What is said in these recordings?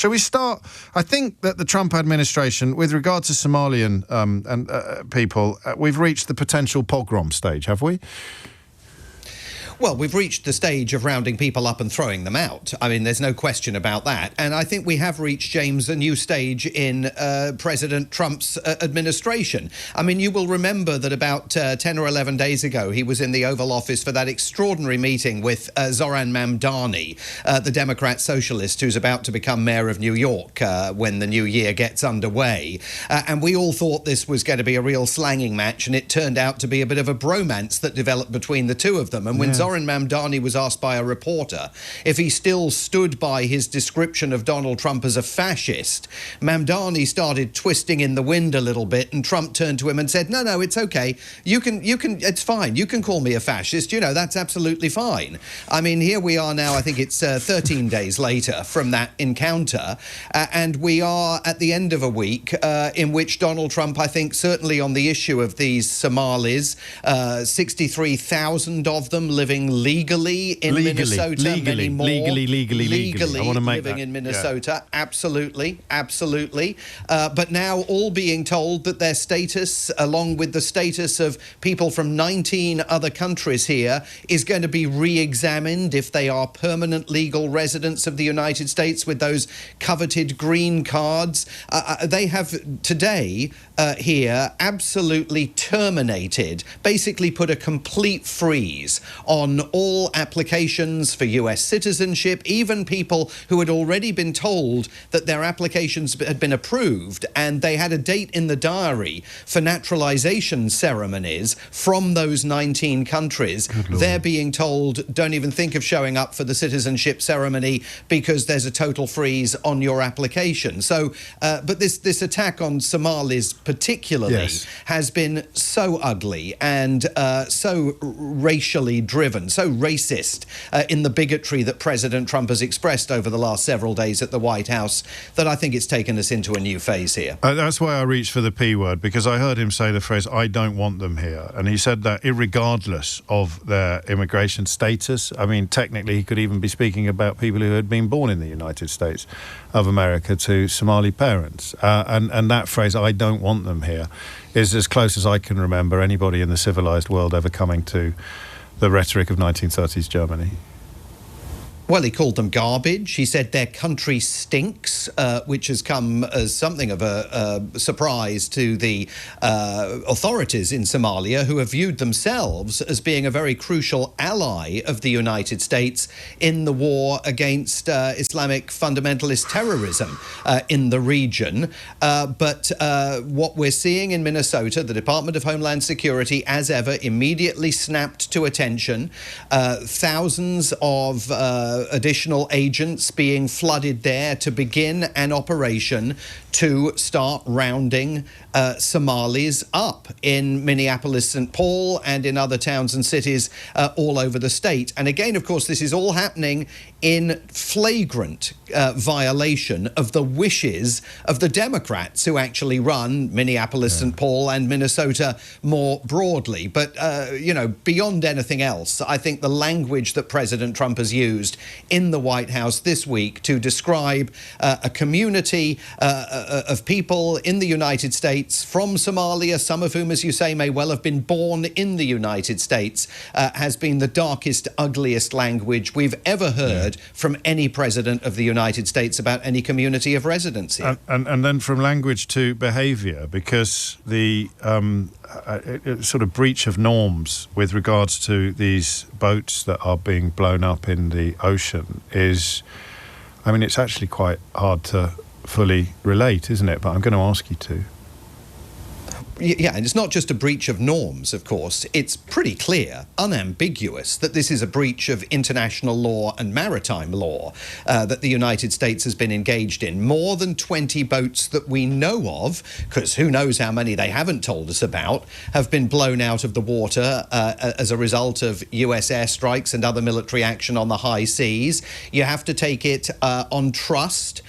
Shall we start? I think that the Trump administration, with regard to Somalian people, we've reached the potential pogrom stage, have we? Well, we've reached the stage of rounding people up and throwing them out. I mean, there's no question about that. And I think we have reached, James, a new stage in President Trump's administration. I mean, you will remember that about 10 or 11 days ago, he was in the Oval Office for that extraordinary meeting with Zoran Mamdani, the Democrat socialist who's about to become mayor of New York when the new year gets underway. And we all thought this was going to be a real slanging match, and it turned out to be a bit of a bromance that developed between the two of them. And when Zoran Mamdani was asked by a reporter if he still stood by his description of Donald Trump as a fascist, Mamdani started twisting in the wind a little bit, and Trump turned to him and said, no, it's okay. You can, it's fine. You can call me a fascist. You know, that's absolutely fine. I mean, here we are now, I think it's 13 days later from that encounter, and we are at the end of a week in which Donald Trump, I think, certainly on the issue of these Somalis, 63,000 of them living legally in Minnesota. Legally. I want to make living in Minnesota. Yeah. Absolutely. But now all being told that their status, along with the status of people from 19 other countries here, is going to be re-examined if they are permanent legal residents of the United States with those coveted green cards. They have today here absolutely terminated, basically put a complete freeze on all applications for US citizenship, even people who had already been told that their applications had been approved and they had a date in the diary for naturalization ceremonies from those 19 countries. They're being told, don't even think of showing up for the citizenship ceremony because there's a total freeze on your application. So, but this attack on Somalis particularly has been so ugly and so racially driven, so racist in the bigotry that President Trump has expressed over the last several days at the White House, that I think it's taken us into a new phase here. That's why I reached for the P word, because I heard him say the phrase, I don't want them here. And he said that irregardless of their immigration status. I mean, technically, he could even be speaking about people who had been born in the United States of America to Somali parents. And that phrase, I don't want them here, is as close as I can remember anybody in the civilized world ever coming to the rhetoric of 1930s Germany. Well, he called them garbage. He said their country stinks, which has come as something of a surprise to the authorities in Somalia, who have viewed themselves as being a very crucial ally of the United States in the war against Islamic fundamentalist terrorism in the region. But what we're seeing in Minnesota, the Department of Homeland Security, as ever, immediately snapped to attention. Thousands of additional agents being flooded there to begin an operation to start rounding Somalis up in Minneapolis, St. Paul, and in other towns and cities all over the state. And again, of course, this is all happening in flagrant violation of the wishes of the Democrats who actually run Minneapolis, St. Paul, and Minnesota more broadly. But, you know, beyond anything else, I think the language that President Trump has used in the White House this week to describe a community of people in the United States from Somalia, some of whom, as you say, may well have been born in the United States, has been the darkest, ugliest language we've ever heard from any president of the United States about any community of residency. And then from language to behaviour, because the sort of breach of norms with regards to these boats that are being blown up in the ocean is, I mean, it's actually quite hard to fully relate, isn't it? But I'm going to ask you to. Yeah, and it's not just a breach of norms, of course. It's pretty clear, unambiguous, that this is a breach of international law and maritime law that the United States has been engaged in. More than 20 boats that we know of, because who knows how many they haven't told us about, have been blown out of the water as a result of US airstrikes and other military action on the high seas. You have to take it on trust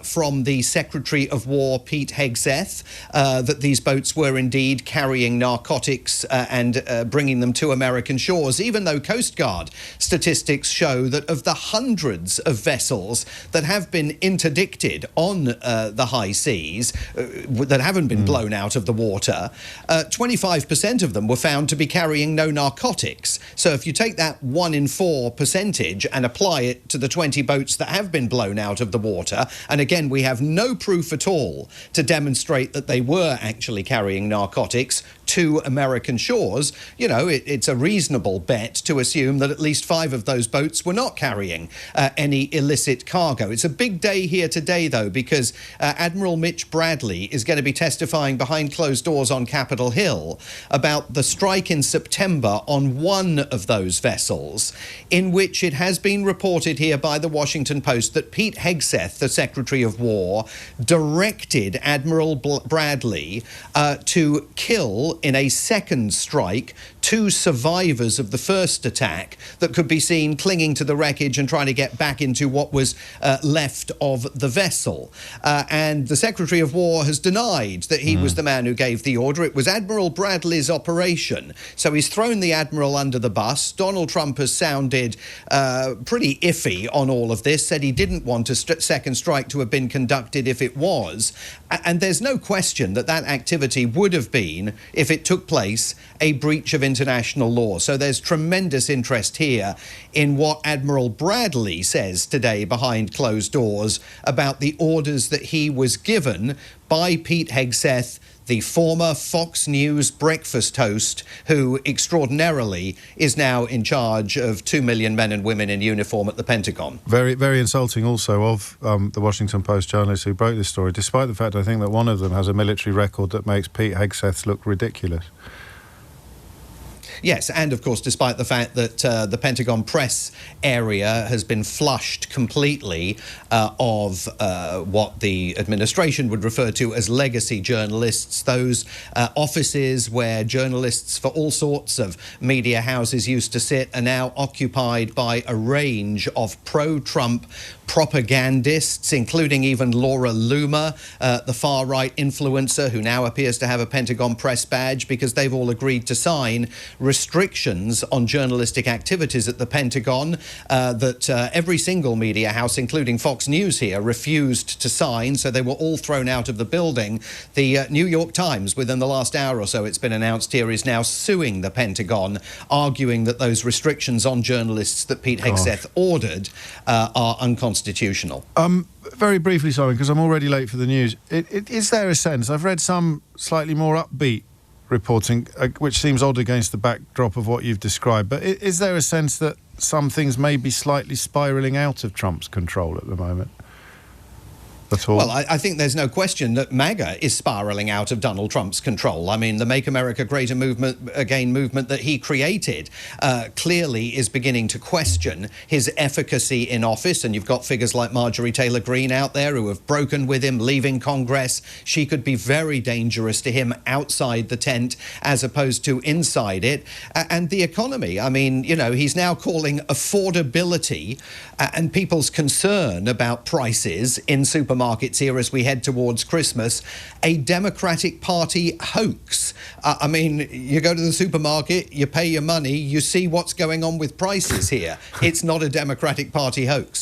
from the Secretary of War, Pete Hegseth, that these boats were were indeed carrying narcotics and bringing them to American shores, even though Coast Guard statistics show that of the hundreds of vessels that have been interdicted on the high seas, that haven't been blown out of the water, 25% of them were found to be carrying no narcotics. So if you take that 1 in 4 percentage and apply it to the 20 boats that have been blown out of the water, and again, we have no proof at all to demonstrate that they were actually carrying narcotics to American shores, you know, it's a reasonable bet to assume that at least 5 of those boats were not carrying any illicit cargo. It's a big day here today, though, because Admiral Mitch Bradley is going to be testifying behind closed doors on Capitol Hill about the strike in September on one of those vessels, in which it has been reported here by the Washington Post that Pete Hegseth, the Secretary of War, directed Admiral Bradley to kill in a second strike 2 survivors of the first attack that could be seen clinging to the wreckage and trying to get back into what was left of the vessel. And the Secretary of War has denied that he was the man who gave the order. It was Admiral Bradley's operation. So he's thrown the Admiral under the bus. Donald Trump has sounded pretty iffy on all of this, said he didn't want a second strike to have been conducted if it was. And there's no question that that activity would have been, if it took place, a breach of international law. So there's tremendous interest here in what Admiral Bradley says today behind closed doors about the orders that he was given by Pete Hegseth, the former Fox News breakfast host, who extraordinarily is now in charge of 2 million men and women in uniform at the Pentagon. Very, very insulting also of the Washington Post journalists who broke this story, despite the fact I think that one of them has a military record that makes Pete Hegseth look ridiculous. Yes, and of course, despite the fact that the Pentagon press area has been flushed completely of what the administration would refer to as legacy journalists, those offices where journalists for all sorts of media houses used to sit are now occupied by a range of pro-Trump propagandists, including even Laura Loomer, the far-right influencer who now appears to have a Pentagon press badge, because they've all agreed to sign restrictions on journalistic activities at the Pentagon that every single media house, including Fox News here, refused to sign, so they were all thrown out of the building. The New York Times, within the last hour or so, it's been announced here, is now suing the Pentagon, arguing that those restrictions on journalists that Pete Hegseth ordered are unconstitutional. Very briefly, Simon, because I'm already late for the news. Is there a sense, I've read some slightly more upbeat reporting, which seems odd against the backdrop of what you've described, but is there a sense that some things may be slightly spiralling out of Trump's control at the moment? At all? Well, I think there's no question that MAGA is spiralling out of Donald Trump's control. I mean, the Make America Great Again movement that he created clearly is beginning to question his efficacy in office. And you've got figures like Marjorie Taylor Greene out there who have broken with him, leaving Congress. She could be very dangerous to him outside the tent as opposed to inside it. And the economy, I mean, you know, he's now calling affordability and people's concern about prices in supermarkets here as we head towards Christmas a Democratic Party hoax. I mean, you go to the supermarket, you pay your money, you see what's going on with prices here. It's not a Democratic Party hoax.